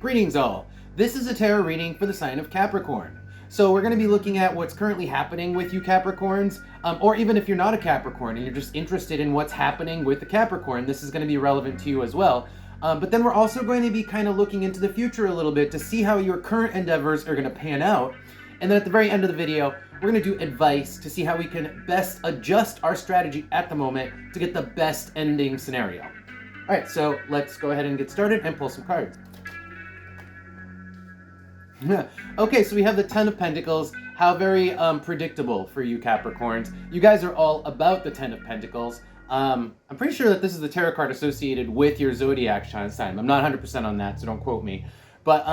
Greetings all. This is a tarot reading for the sign of Capricorn. So we're going to be looking at what's currently happening with you Capricorns, or even if you're not a Capricorn and you're just interested in what's happening with the Capricorn, this is going to be relevant to you as well. But then we're also going to be kind of looking into the future a little bit to see how your current endeavors are going to pan out. And then at the very end of the video, we're going to do advice to see how we can best adjust our strategy at the moment to get the best ending scenario. All right, so let's go ahead and get started and pull some cards. Okay, so we have the Ten of Pentacles. How very predictable for you Capricorns. You guys are all about the Ten of Pentacles. I'm pretty sure that this is the tarot card associated with your zodiac sign. I'm not 100% on that, so don't quote me. But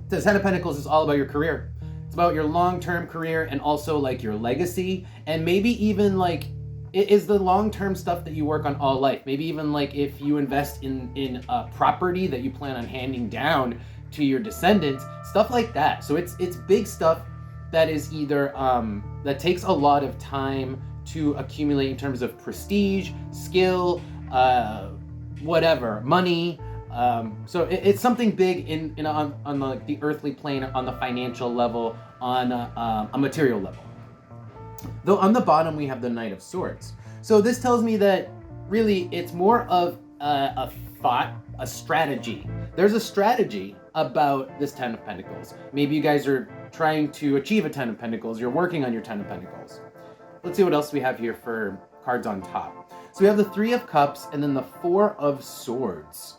the Ten of Pentacles is all about your career. It's about your long-term career and also like your legacy, and maybe even like it is the long-term stuff that you work on all life. Maybe even like if you invest in a property that you plan on handing down to your descendants, stuff like that. So it's big stuff that is either that takes a lot of time to accumulate in terms of prestige, skill, whatever, money. So it's something big on the earthly plane, on the financial level, on a material level. Though on the bottom we have the Knight of Swords. So this tells me that really it's more of a thought, a strategy. There's a strategy about this Ten of Pentacles. Maybe you guys are trying to achieve a Ten of Pentacles. You're working on your Ten of Pentacles. Let's see what else we have here for cards on top. So we have the Three of Cups and then the Four of Swords.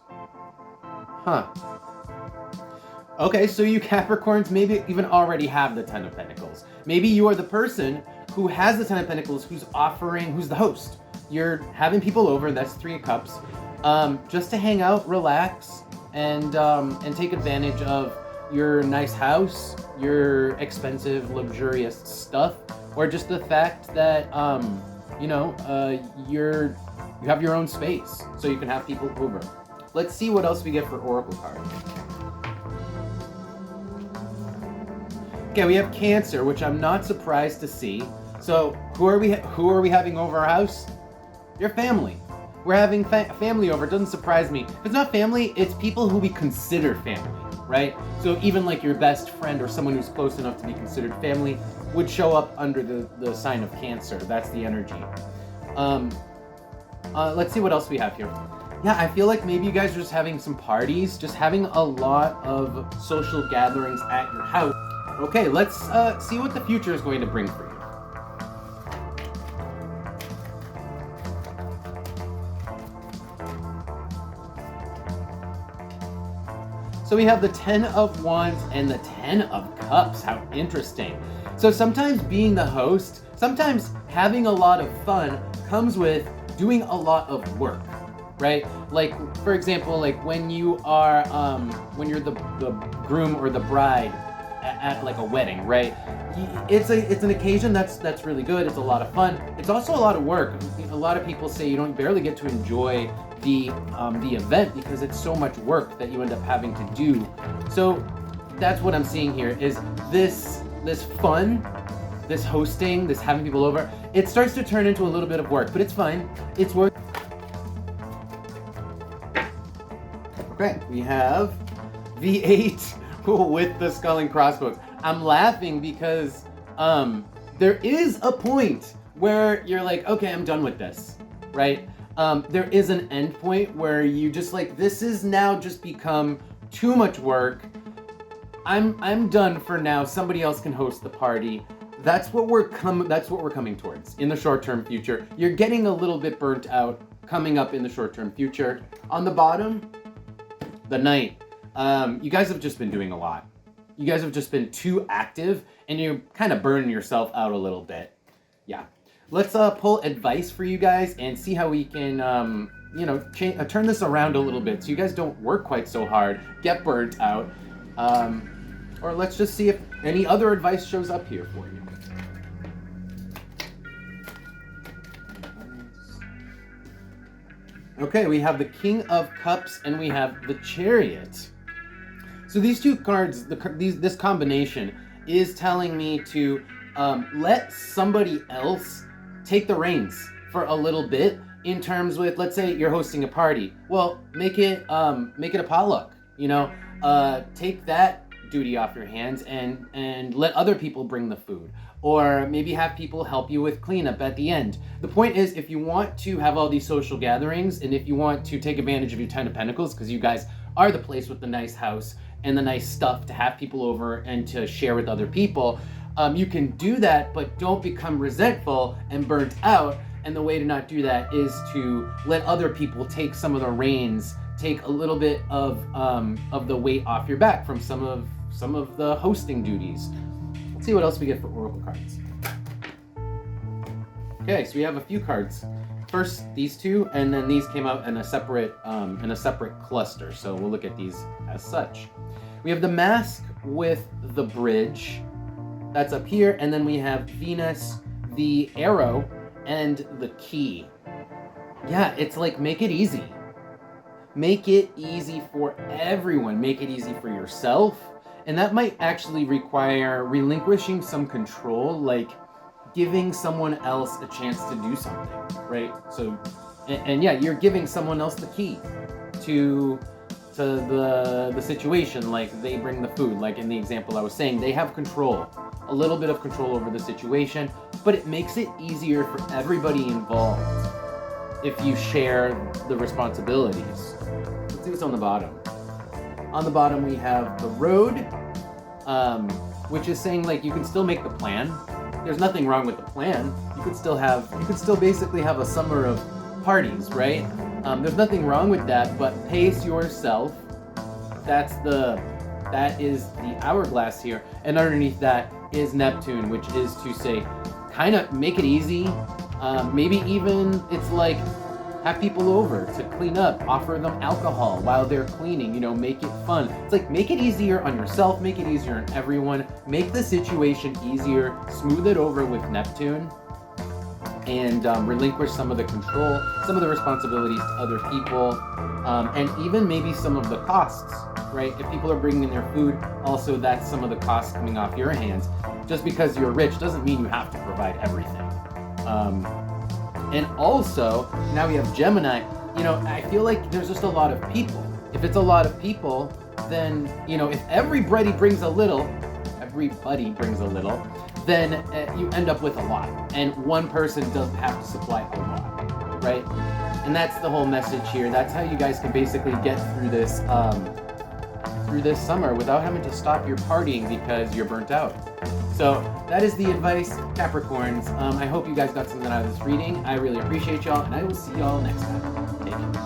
Okay, so you Capricorns maybe even already have the Ten of Pentacles. Maybe you are the person who has the Ten of Pentacles, who's the host. You're having people over, that's Three of Cups, just to hang out, relax, and take advantage of your nice house, your expensive, luxurious stuff, or just the fact that you have your own space, so you can have people over. Let's see what else we get for Oracle cards. Okay, we have Cancer, which I'm not surprised to see. So who are we having over our house? Your family. We're having family over. It doesn't surprise me. If it's not family, it's people who we consider family, right? So even like your best friend or someone who's close enough to be considered family would show up under the sign of Cancer. That's the energy. Let's see what else we have here. Yeah, I feel like maybe you guys are just having some parties, just having a lot of social gatherings at your house. Okay, let's see what the future is going to bring for you. So we have the Ten of Wands and the Ten of Cups. How interesting. So sometimes being the host, sometimes having a lot of fun comes with doing a lot of work, right? Like, for example, like when you are, when you're the groom or the bride at like a wedding, right? It's an occasion that's really good. It's a lot of fun. It's also a lot of work. A lot of people say you don't barely get to enjoy the event because it's so much work that you end up having to do. So that's what I'm seeing here is this fun, this hosting, this having people over. It starts to turn into a little bit of work, but it's fine. It's work. Okay, we have the 8 with the skull and crossbones. I'm laughing because there is a point where you're like, okay, I'm done with this, right? There is an end point where you just like, this is now just become too much work. I'm done for now. Somebody else can host the party. That's what we're coming towards in the short-term future. You're getting a little bit burnt out coming up in the short-term future. On the bottom, the Knight. You guys have just been doing a lot. You guys have just been too active and you're kind of burning yourself out a little bit. Yeah. Let's pull advice for you guys and see how we can, turn this around a little bit so you guys don't work quite so hard, get burnt out. Or let's just see if any other advice shows up here for you. Okay, we have the King of Cups and we have the Chariot. So these two cards, this combination is telling me to let somebody else take the reins for a little bit in terms with, let's say you're hosting a party. Well, make it a potluck. Take that duty off your hands and let other people bring the food, or maybe have people help you with cleanup at the end. The point is, if you want to have all these social gatherings, and if you want to take advantage of your 10 of Pentacles, because you guys are the place with the nice house and the nice stuff to have people over and to share with other people, you can do that, but don't become resentful and burnt out. And the way to not do that is to let other people take some of the reins, take a little bit of the weight off your back from some of the hosting duties. Let's see what else we get for Oracle cards. Okay, so we have a few cards. First, these two, and then these came out in a separate cluster. So we'll look at these as such. We have the Mask with the Bridge. That's up here, and then we have Venus, the Arrow, and the Key. Yeah, it's like, make it easy. Make it easy for everyone. Make it easy for yourself. And that might actually require relinquishing some control, like giving someone else a chance to do something, right? So, and yeah, you're giving someone else the key to the situation. Like, they bring the food, like in the example I was saying, they have control, a little bit of control over the situation, but it makes it easier for everybody involved if you share the responsibilities. Let's see what's on the bottom. On the bottom we have the Road, which is saying, like, you can still make the plan. There's nothing wrong with the plan. You could still basically have a summer of parties, right? There's nothing wrong with that, but pace yourself. That is the hourglass here, and underneath that is Neptune, which is to say, kind of make it easy. Maybe even it's like, have people over to clean up, offer them alcohol while they're cleaning, make it fun. It's like, make it easier on yourself, make it easier on everyone, make the situation easier, smooth it over with Neptune, and relinquish some of the control, some of the responsibilities to other people, and even maybe some of the costs, right? If people are bringing in their food, also that's some of the costs coming off your hands. Just because you're rich doesn't mean you have to provide everything. And also, now we have Gemini. I feel like there's just a lot of people. If it's a lot of people, then, if everybody brings a little, then you end up with a lot. And one person doesn't have to supply a lot, right? And that's the whole message here. That's how you guys can basically get through this summer without having to stop your partying because you're burnt out. So that is the advice, Capricorns. I hope you guys got something out of this reading. I really appreciate y'all, and I will see y'all next time. Take care.